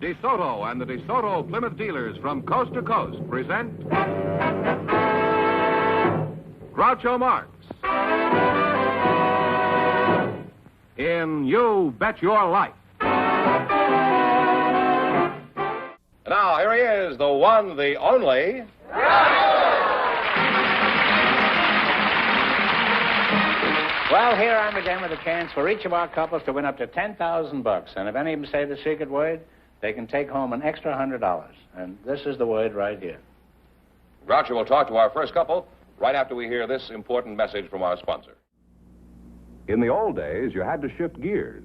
DeSoto and the DeSoto Plymouth dealers from coast to coast present Groucho Marx in You Bet Your Life. And now, here he is, the one, the only... Well, here I'm again with a chance for each of our couples to win up to $10,000. And if any of them say the secret word, they can take home an extra $100. And this is the word right here. Groucho will talk to our first couple right after we hear this important message from our sponsor. In the old days, you had to shift gears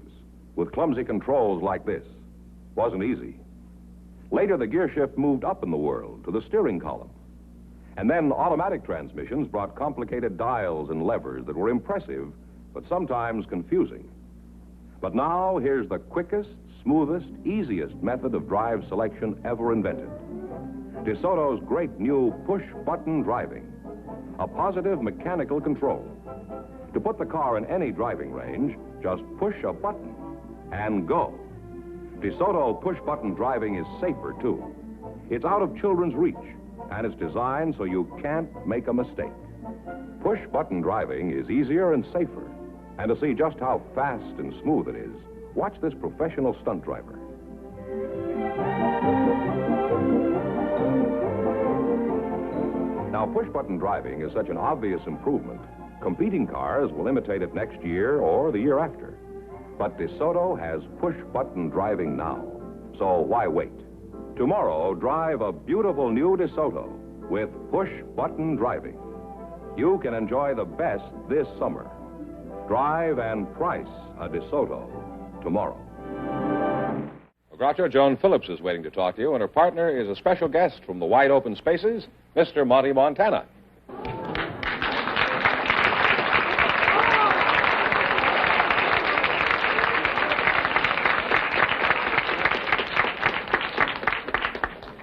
with clumsy controls like this. Wasn't easy. Later, the gear shift moved up in the world to the steering column. And then automatic transmissions brought complicated dials and levers that were impressive, but sometimes confusing. But now, here's the quickest, smoothest, easiest method of drive selection ever invented. DeSoto's great new push-button driving. A positive mechanical control. To put the car in any driving range, just push a button and go. DeSoto push-button driving is safer, too. It's out of children's reach, and it's designed so you can't make a mistake. Push-button driving is easier and safer. And to see just how fast and smooth it is, watch this professional stunt driver. Now, push-button driving is such an obvious improvement, competing cars will imitate it next year or the year after. But DeSoto has push-button driving now, so why wait? Tomorrow, drive a beautiful new DeSoto with push-button driving. You can enjoy the best this summer. Drive and price a DeSoto tomorrow. Well, Groucho, Joan Phillips is waiting to talk to you, and her partner is a special guest from the wide open spaces, Mr. Monty Montana.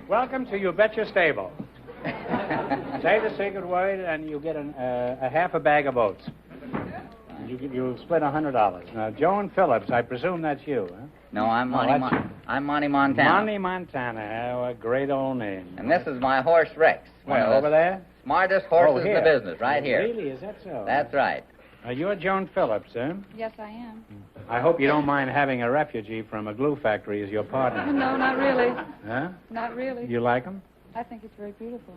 Welcome to You Bet Your Stable. Say the secret word, and you get a half a bag of oats. You'll split $100. Now, Joan Phillips, I presume that's you, huh? No, I'm Monty Montana. Monty Montana. Oh, a great old name. And this is my horse, Rex. Well, over there? Smartest horses in the business, right here. Really? Is that so? That's right. You're Joan Phillips, eh? Yes, I am. I hope you don't mind having a refugee from a glue factory as your partner. No, not really. Huh? Not really. You like him? I think it's very beautiful.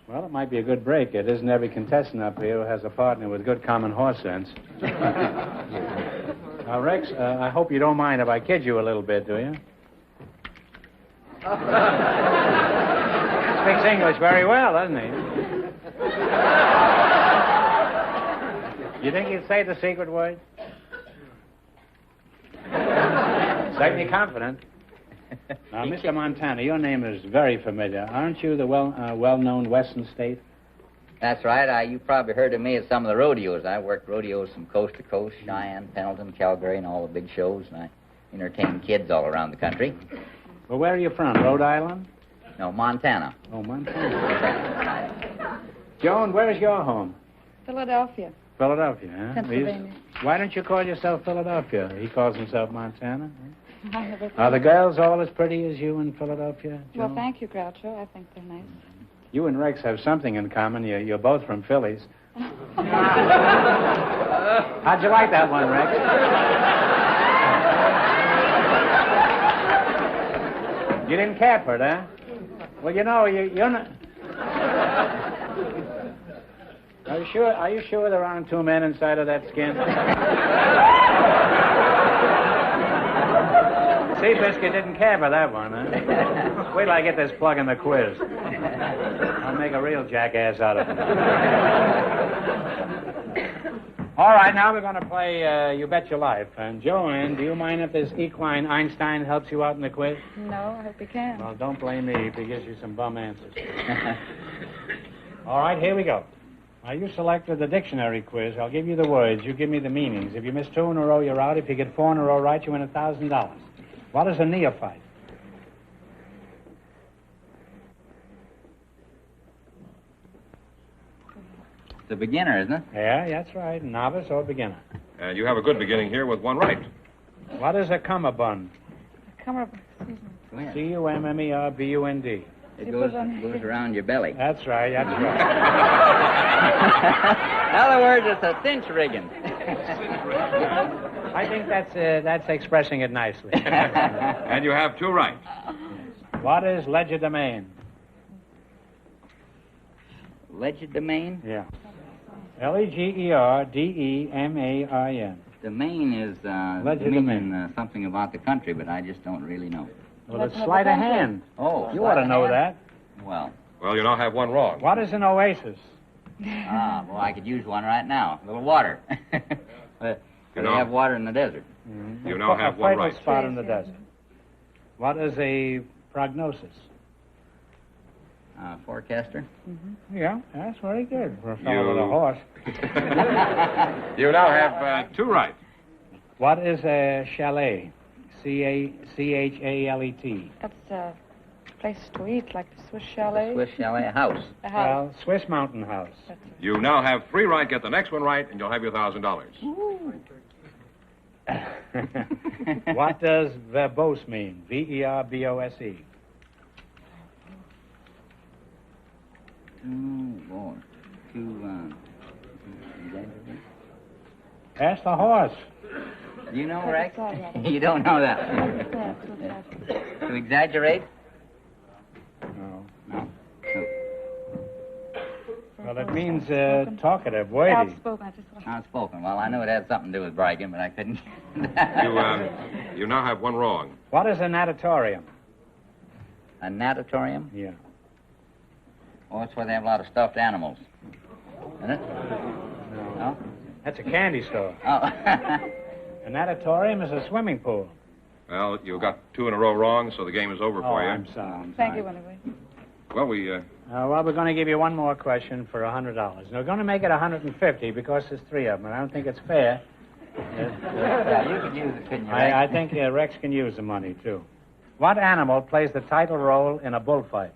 Well, it might be a good break. It isn't every contestant up here who has a partner with good common horse sense. Now, Rex, I hope you don't mind if I kid you a little bit, do you? Speaks English very well, doesn't he? You think he'd say the secret word? Certainly confident. Now, Mr. Montana, your name is very familiar. Aren't you the well-known Western State? That's right. You probably heard of me at some of the rodeos. I worked rodeos from coast to coast, Cheyenne, Pendleton, Calgary, and all the big shows, and I entertain kids all around the country. Well, where are you from, Rhode Island? No, Montana. Oh, Montana. Joan, where's your home? Philadelphia. Philadelphia, huh? Pennsylvania. Why don't you call yourself Philadelphia? He calls himself Montana. I never Are the girls all as pretty as you in Philadelphia, Joan? Well, thank you, Groucho. I think they're nice. You and Rex have something in common. You're both from Phillies. How'd you like that one, Rex? You didn't care for it, huh? Well, you know, you're not... Are you sure there aren't two men inside of that skin? Seabiscuit didn't care for that one, huh? Wait till I get this plug in the quiz. I'll make a real jackass out of him. All right, now we're going to play You Bet Your Life. And Joanne, do you mind if this equine Einstein helps you out in the quiz? No, I hope you can. Well, don't blame me if he gives you some bum answers. All right, here we go. Now, you selected the dictionary quiz. I'll give you the words. You give me the meanings. If you miss 2 in a row, you're out. If you get 4 in a row right, you win $1,000. What is a neophyte? It's a beginner, isn't it? Yeah, that's right. Novice or beginner. And you have a good beginning here with one right. What is a cummerbund? Excuse me. Go ahead. C-U-M-M-E-R-B-U-N-D. It goes around your belly. That's right, that's right. In other words, it's a cinch rigging. I think that's expressing it nicely. And you have 2 right. What is legerdemain? Legerdemain? Yeah. L-E-G-E-R-D-E-M-A-I-N. Domain is Legerdemain. Something about the country, but I just don't really know. Well, it's sleight of hand. Oh, You ought to know that. Well, Well, you now have 1 wrong. What is an oasis? well, I could use one right now. A little water. They know- have water in the desert. You now have a 1 fatal right. spot in the desert. What is a prognosis? Forecaster. Yeah, that's very good for a fellow You- with a horse. You now have 2 right. What is a chalet? C-H-A-L-E-T. That's a place to eat, like the Swiss chalet. Swiss chalet, a house. A house. Well, Swiss mountain house. That's it. You now have 3 right. Get the next one right, and you'll have your $1,000. What does verbose mean? V-E-R-B-O-S-E. Boy. Ask the horse. Do you know, Rex? That's all right. You don't know that. Yeah, that's it. To exaggerate? No. No. Well, it means talkative, weighty. Outspoken. I just want Outspoken. Well, I knew it had something to do with bragging, but I couldn't. You now have 1 wrong. What is a natatorium? A natatorium? Yeah. Oh, that's where they have a lot of stuffed animals. Isn't it? No? That's a candy store. Oh. A natatorium is a swimming pool. Well, you got 2 in a row wrong, so the game is over for you. I'm sorry. Thank you, anyway. Well, we... Well, we're going to give you one more question for $100. And we're going to make it 150 because there's 3 of them, and I don't think it's fair. Yeah, you could use it, couldn't you, I Rex? think Rex can use the money, too. What animal plays the title role in a bullfight?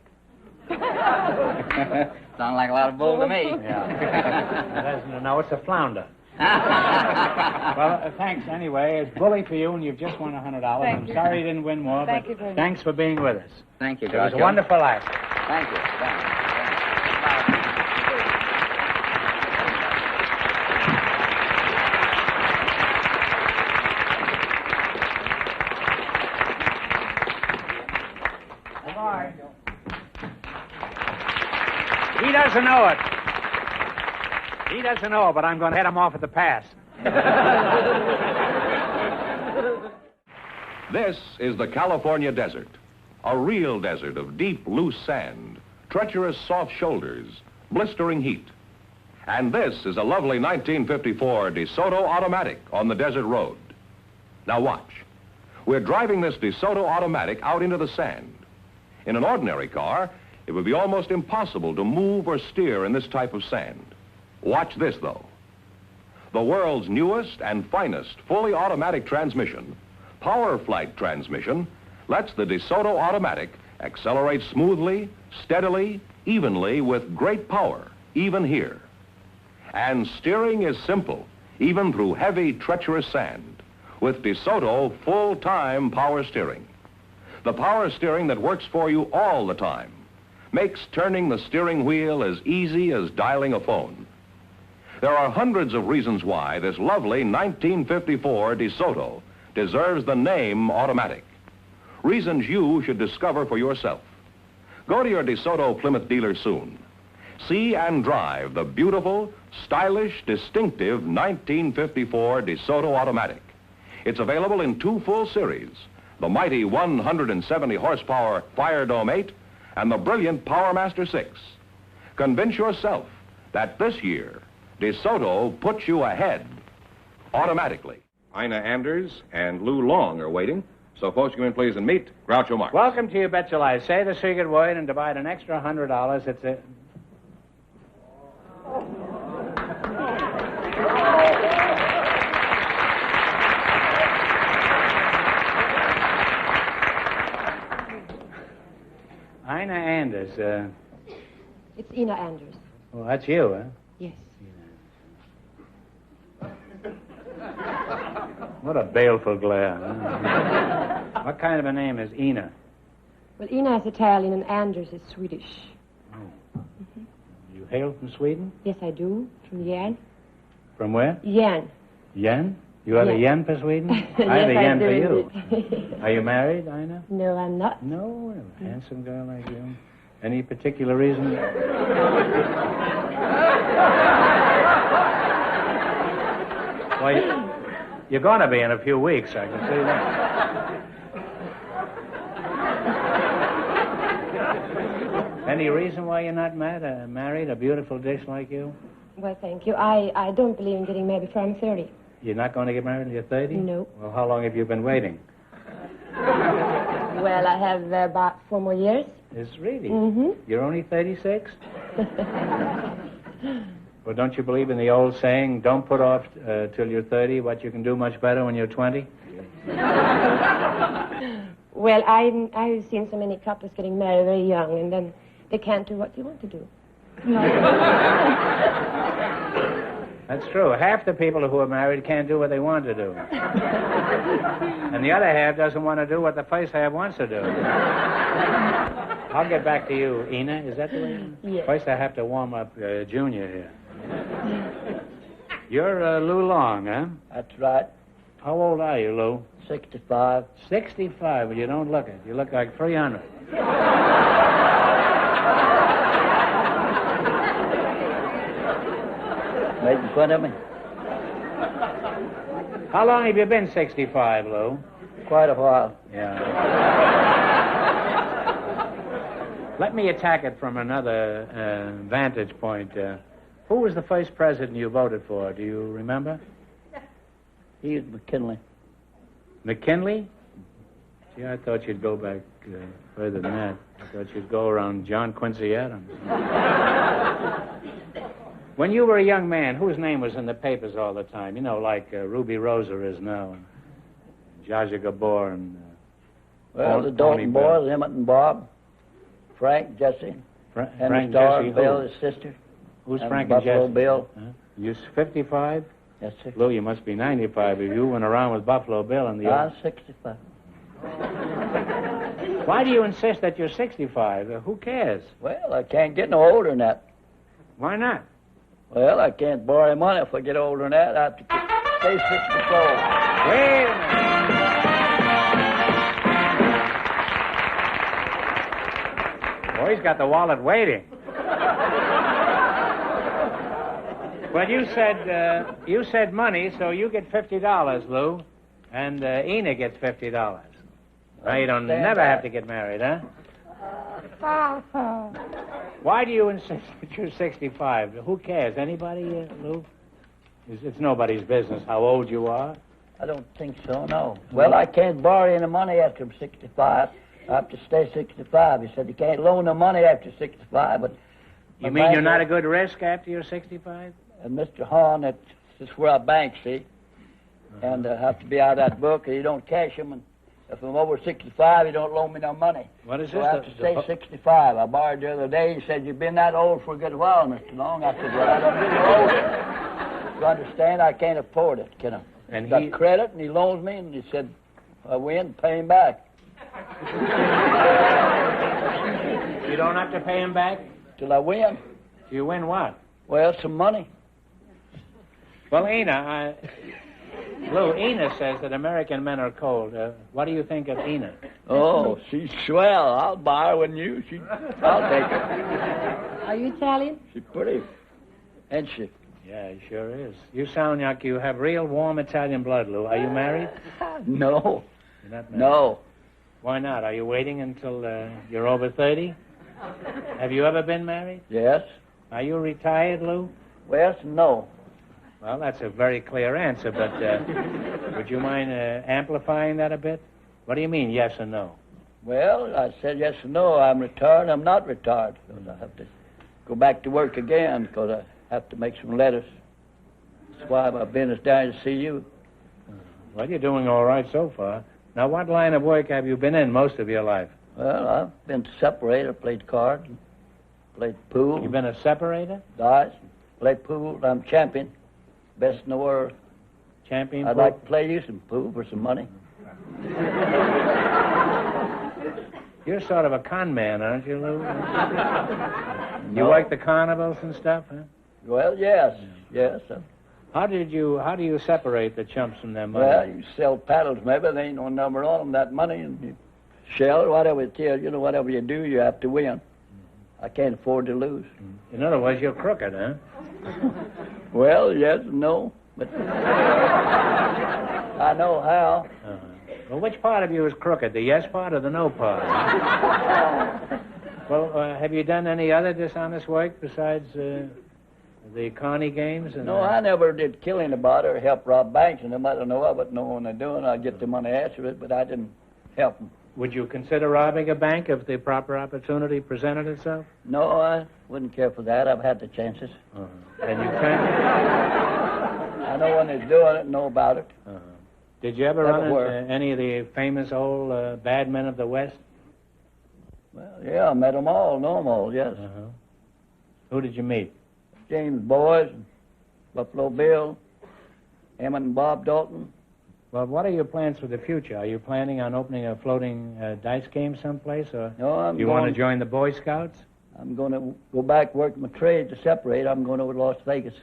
Sound like a lot of bull to me. Yeah. No, it's a flounder. Well, thanks anyway. It's bully for you, and you've just won $100. Thank I'm you. sorry you didn't win more, Thank but you very much. thanks for being with us. Thank you, It was a Groucho. wonderful act. Thank you. Thank you. Goodbye. He doesn't know it. He doesn't know it, but I'm going to head him off at the pass. This is the California desert. A real desert of deep, loose sand, treacherous, soft shoulders, blistering heat. And this is a lovely 1954 DeSoto Automatic on the desert road. Now watch. We're driving this DeSoto Automatic out into the sand. In an ordinary car, it would be almost impossible to move or steer in this type of sand. Watch this, though. The world's newest and finest fully automatic transmission, Power Flight transmission, lets the DeSoto Automatic accelerate smoothly, steadily, evenly with great power, even here. And steering is simple, even through heavy, treacherous sand, with DeSoto full-time power steering. The power steering that works for you all the time, makes turning the steering wheel as easy as dialing a phone. There are hundreds of reasons why this lovely 1954 DeSoto deserves the name automatic. Reasons you should discover for yourself. Go to your DeSoto Plymouth dealer soon. See and drive the beautiful, stylish, distinctive 1954 DeSoto Automatic. It's available in 2 full series, the mighty 170 horsepower Fire Dome 8 and the brilliant Power Master 6. Convince yourself that this year, DeSoto puts you ahead automatically. Ina Anders and Lou Long are waiting. So, folks, come in, please, and meet Groucho Marx. Welcome to You Bet Your Life. Say the secret word and divide an extra $100. It's a... Ina Anders, It's Ina Anders. well, that's you, huh? Yes. What a baleful glare. Huh? What kind of a name is Ina? Well, Ina is Italian and Anders is Swedish. You hail from Sweden? Yes, I do. From Jan. From where? Jan. Yen? You have a Yes. yen for Sweden? I have Yes, a yen do for you. indeed. Are you married, Ina? No, I'm not. No, a handsome girl like you. Any particular reason? Well, you're going to be in a few weeks, I can see that. Any reason why you're not married, a beautiful dish like you? Well, thank you. I don't believe in getting married before I'm 30. You're not going to get married until you're 30? No. Well, how long have you been waiting? Well, I have about 4 more years. It's really? Mm-hmm. You're only 36? Well, don't you believe in the old saying, don't put off till you're 30 what you can do much better when you're 20? Well, I've seen so many couples getting married very young, and then they can't do what they want to do. That's true. Half the people who are married can't do what they want to do. And the other half doesn't want to do what the first half wants to do. I'll get back to you, Ina. Is that the way? Yes. First I have to warm up Junior here. You're Lou Long, huh? That's right. How old are you, Lou? 65. 65. Well, you don't look it. You look like 300. Making fun of me? How long have you been 65, Lou? Quite a while. Yeah. Let me attack it from another vantage point. Who was the first president you voted for? Do you remember? He was McKinley. McKinley? Gee, I thought you'd go back further than that. I thought you'd go around John Quincy Adams. When you were a young man, whose name was in the papers all the time? You know, like Ruby Rosa is now, and Zsa Zsa Gabor, and... Well, the Dalton boys, Emmett and Bob, Frank, Jesse, Frank, and Star, Jesse, Bill, who? his sister. Who's and Frank Buffalo and Jesse? Bill. Huh? You're 55? Yes, sir. Lou, you must be 95 if you went around with Buffalo Bill in the... I'm 65. Why do you insist that you're 65? Who cares? Well, I can't get no older than that. Why not? Well, I can't borrow money if I get older than that. I have to stay 64. Wait a minute. Boy, he's got the wallet waiting. Well, you said money, so you get $50, Lou, and Ina gets $50. Now you don't never have to get married, huh? Why do you insist that you're 65? Who cares? Anybody, Lou? It's nobody's business how old you are. I don't think so, no. Well, I can't borrow any money after I'm 65. I have to stay 65. He said you can't loan no money after 65, but... You mean you're not a good risk after you're 65? And Mr. Hahn, that's where I bank, see? And I have to be out of that book, and you don't cash them, and if I'm over 65, you don't loan me no money. What is so this? I have to stay 65. I borrowed the other day. He said, you've been that old for a good while, Mr. Long. I said, well, I don't get no older. You understand? I can't afford it, can I? And got he... credit, and he loans me, and he said, if I win, pay him back. You don't have to pay him back? Till I win. You win what? Well, some money. Well, Ina, Lou, Ina says that American men are cold. What do you think of Ina? Oh, she's swell. I'll buy her when you. I'll take her. Are you Italian? She's pretty, ain't she? Yeah, he sure is. You sound like you have real warm Italian blood, Lou. Are you married? No. You're not married? No. Why not? Are you waiting until you're over 30? Have you ever been married? Yes. Are you retired, Lou? Well, no. Well, that's a very clear answer, but would you mind amplifying that a bit? What do you mean, yes or no? Well, I said yes or no. I'm retired. I'm not retired. Because I have to go back to work again because I have to make some letters. That's why I've been as down to see you. Well, you're doing all right so far. Now, what line of work have you been in most of your life? Well, I've been separator, played cards, played pool. You've been a separator? Dice, played pool. I'm champion. Best in the world. Champion? I'd like to play you some pool for some money. You're sort of a con man, aren't you, Lou? You work the carnivals and stuff, huh? Well, yes. Yes. How do you separate the chumps from their money? Well, you sell paddles, maybe. There ain't no number on them, that money, and you sell whatever it is. You know, whatever you do, you have to win. I can't afford to lose. In other words, you're crooked, huh? Well, yes and no, but I know how. Well, which part of you is crooked, the yes part or the no part? Well, have you done any other dishonest work besides the carny games? And, No, I never did kill anybody or help rob banks, and nobody know of it, know when they're doing it. I get the money after it, but I didn't help them. Would you consider robbing a bank if the proper opportunity presented itself? No, I wouldn't care for that. I've had the chances. And you can? I know when they're doing it, know about it. Did you ever run into any of the famous old bad men of the West? Well, yeah, I met them all, know them all, yes. Who did you meet? James Boys, Buffalo Bill, Emmett and Bob Dalton. Well, what are your plans for the future? Are you planning on opening a floating dice game someplace, or No, do you want to join the Boy Scouts? I'm going to go back work my trade to separate. I'm going over to Las Vegas.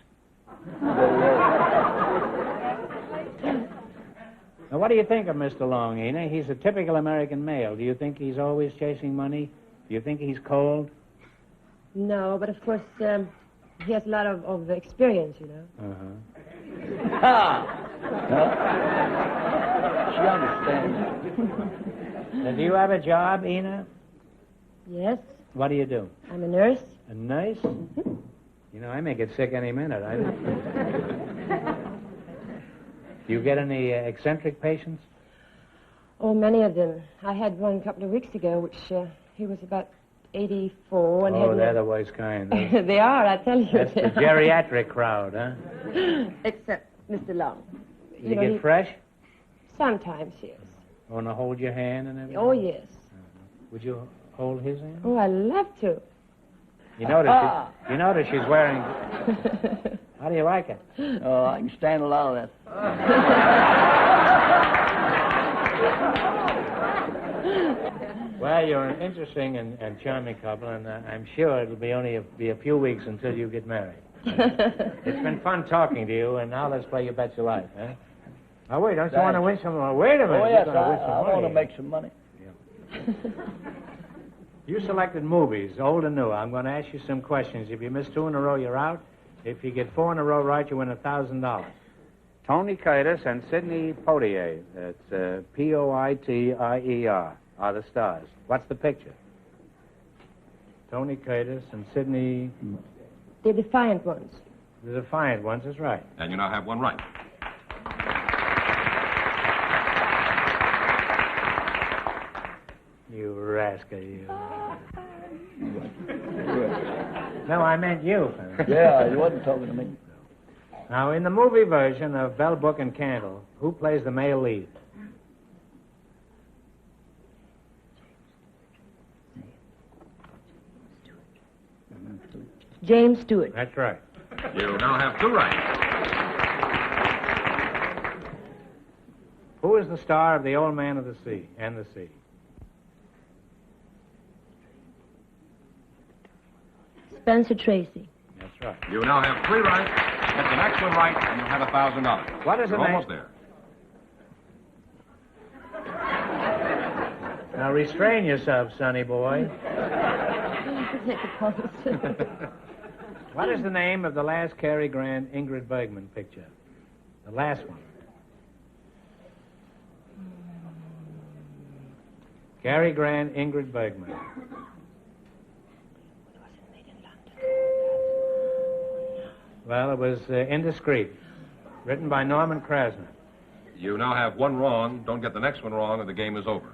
Now, what do you think of Mr. Long, Ena? He's a typical American male. Do you think he's always chasing money? Do you think he's cold? No, but of course, he has a lot of experience, you know. She understands. Now, do you have a job, Ena? Yes, What do you do? I'm a nurse. A nurse? You know, I may get sick any minute. Do you get any eccentric patients? Oh, many of them. I had one a couple of weeks ago, which he was about 84. And Oh, they're the worst kind. They are, I tell you. That's the geriatric crowd, huh? Except Mr. Long. Do you get fresh? Sometimes, yes. Want to hold your hand and everything? Oh, yes. Would you hold his hand? Oh, I love to. You notice she's wearing... How do you like it? Oh, I can stand a lot of that. Well, you're an interesting and charming couple, and I'm sure it'll be only be a few weeks until you get married. It's been fun talking to you, and now let's play You Bet Your Life, eh? Oh, wait, don't you want to win some more? Wait a minute. Oh, yes, I want to make some money. Yeah. You selected movies, old and new. I'm going to ask you some questions. If you miss 2 in a row, you're out. If you get 4 in a row right, you win $1,000. Tony Curtis and Sidney Poitier, that's Poitier, are the stars. What's the picture? Tony Curtis and Sidney... The defiant ones. The defiant ones is right. And you now have one right. You rascal, you. No, I meant you. Yeah, you wasn't talking to me. Now, in the movie version of Bell, Book, and Candle, who plays the male lead? James Stewart. That's right. You now have 2 right. Who is the star of The Old Man of the Sea and the Sea? Spencer Tracy. That's right. You now have 3 right. Get the next one right, and you'll have $1,000. What is the You're name? almost there. Now restrain yourself, sonny boy. What is the name of the last Cary Grant, Ingrid Bergman picture? The last one. Cary Grant, Ingrid Bergman. Well, it was Indiscreet, written by Norman Krasner. You now have 1 wrong. Don't get the next one wrong, or the game is over.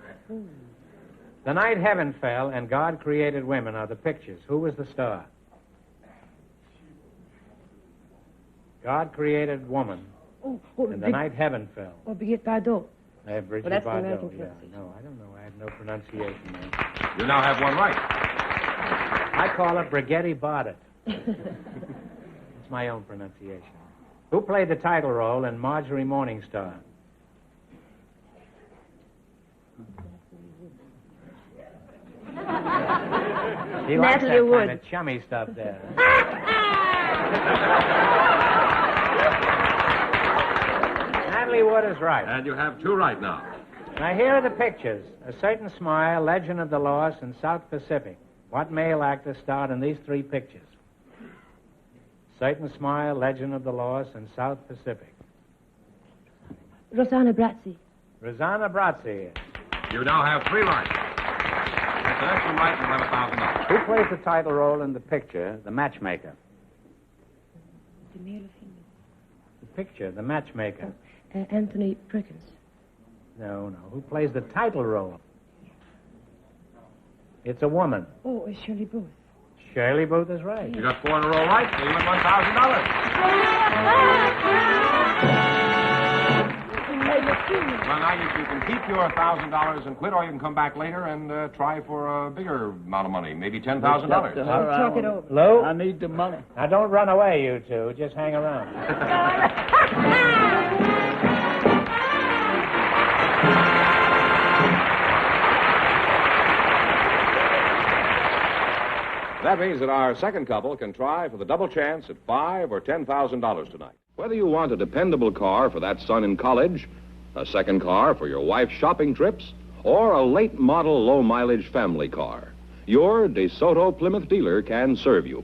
The Night Heaven Fell and God Created Women are the pictures. Who was the star? God Created Woman. And The Night Heaven Fell. Oh, Brigitte Bardot. Brigitte that's the Bardot. American Yeah, pronunciation. no, I don't know. I have no pronunciation, man. You now have 1 right. I call it Brigitte Bardot. It's my own pronunciation. Who played the title role in Marjorie Morningstar? He likes Natalie that Wood. kind of chummy stuff there. Natalie Wood is right. And you have two right now. Now, here are the pictures. A Certain Smile, Legend of the Lost, and South Pacific. What male actor starred in these three pictures? Certain Smile, Legend of the Lost, and South Pacific. Rosanna Brazzi. Rosanna Brazzi. You now have three right. That's an extra right, and you'll have $1,000. Who plays the title role in the picture, The Matchmaker? The male or female? The picture, The Matchmaker. Anthony Perkins. No. Who plays the title role? It's a woman. Oh, Shirley Booth. Shirley Booth is right. You got four in a row right, so you win $1,000. Well, now you can keep your $1,000 and quit, or you can come back later and try for a bigger amount of money, maybe $10,000. I'll talk it over. Lou? I need the money. Now, don't run away, you two. Just hang around. That means that our second couple can try for the double chance at $5,000 or $10,000 tonight. Whether you want a dependable car for that son in college, a second car for your wife's shopping trips, or a late model low mileage family car, your DeSoto Plymouth dealer can serve you.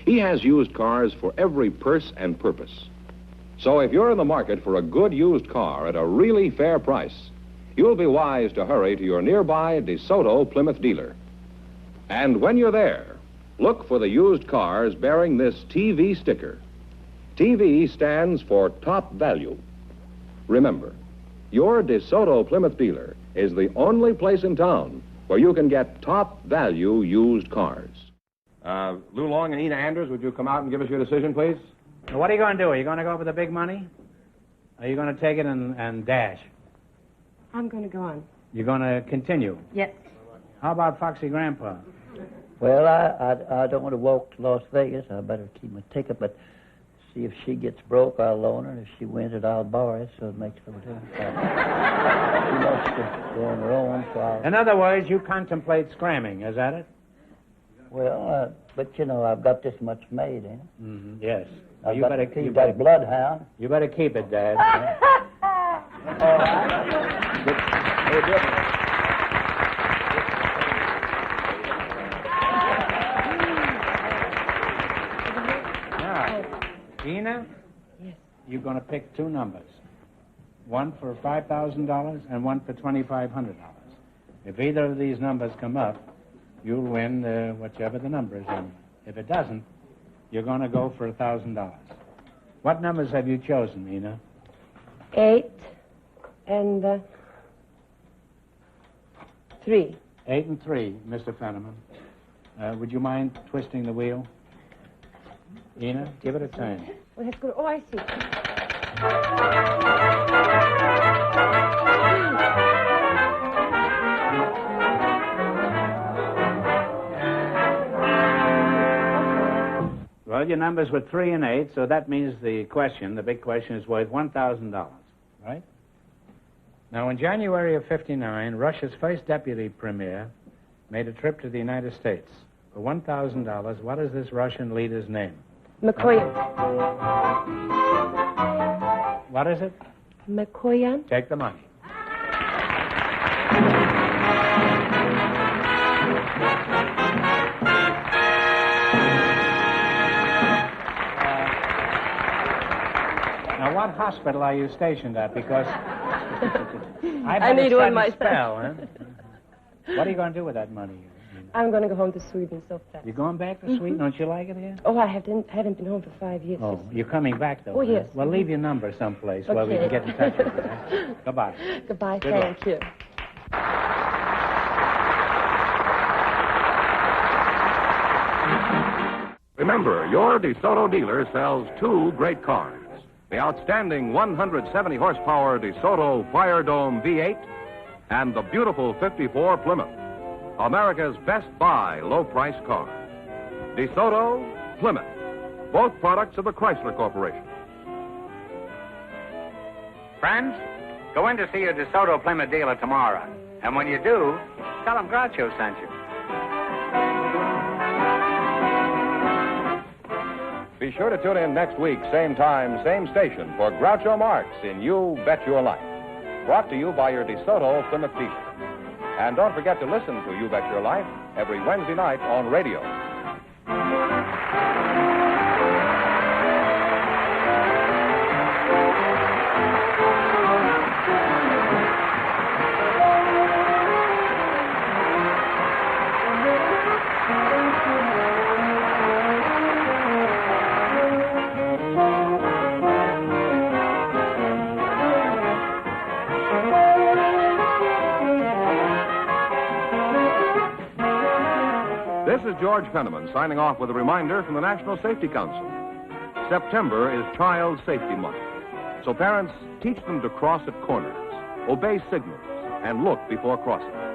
He has used cars for every purse and purpose. So if you're in the market for a good used car at a really fair price, you'll be wise to hurry to your nearby DeSoto Plymouth dealer. And when you're there, look for the used cars bearing this TV sticker. TV stands for top value. Remember, your DeSoto Plymouth dealer is the only place in town where you can get top value used cars. Lou Long and Ina Anders, would you come out and give us your decision, please? Now, what are you going to do? Are you going to go for the big money? Or are you going to take it and dash? I'm going to go on. You're going to continue? Yes. How about Foxy Grandpa? Well, I don't want to walk to Las Vegas. I better keep my ticket, but see if she gets broke, I'll loan her. If she wins it, I'll borrow it, so it makes no difference. She wants to go on her own, so I'll... In other words, you contemplate scramming, is that it? Well, but you know, I've got this much made, ain't it? Mm-hmm. Yes. Well, I've you got better to keep keep that bloodhound. You better keep it, Dad. All right. Hey, Dick. Ina? Yes. You're going to pick two numbers. One for $5,000 and one for $2,500. If either of these numbers come up, you'll win whichever the number is. And if it doesn't, you're going to go for $1,000. What numbers have you chosen, Ina? 8 and 3. 8 and 3, Mr. Fenneman. Would you mind twisting the wheel? Ina, give it a turn. Well, that's good. Oh, I see. Well, your numbers were 3 and 8, so that means the big question, is worth $1,000, right? Now, in January of '59, Russia's first deputy premier made a trip to the United States. For $1,000, what is this Russian leader's name? Mikoyan. What is it? Mikoyan. Take the money. Now, what hospital are you stationed at? Because I need one myself. Spell, huh? What are you going to do with that money? I'm going to go home to Sweden so fast. You're going back to Sweden? Don't you like it here? Oh, I haven't been home for 5 years. Oh, you're coming back, though? Oh, yes. Well, leave your number someplace where we can get in touch with you. Huh? Goodbye. Goodbye. Good Thank luck. you. Remember, your DeSoto dealer sells two great cars. The outstanding 170 horsepower DeSoto Fire Dome V8 and the beautiful 54 Plymouth. America's best buy low-price car. DeSoto, Plymouth, both products of the Chrysler Corporation. Friends, go in to see your DeSoto Plymouth dealer tomorrow. And when you do, tell them Groucho sent you. Be sure to tune in next week, same time, same station, for Groucho Marx in You Bet Your Life. Brought to you by your DeSoto Plymouth dealer. And don't forget to listen to You Bet Your Life every Wednesday night on radio. This is George Penniman signing off with a reminder from the National Safety Council. September is Child Safety Month. So parents, teach them to cross at corners, obey signals, and look before crossing.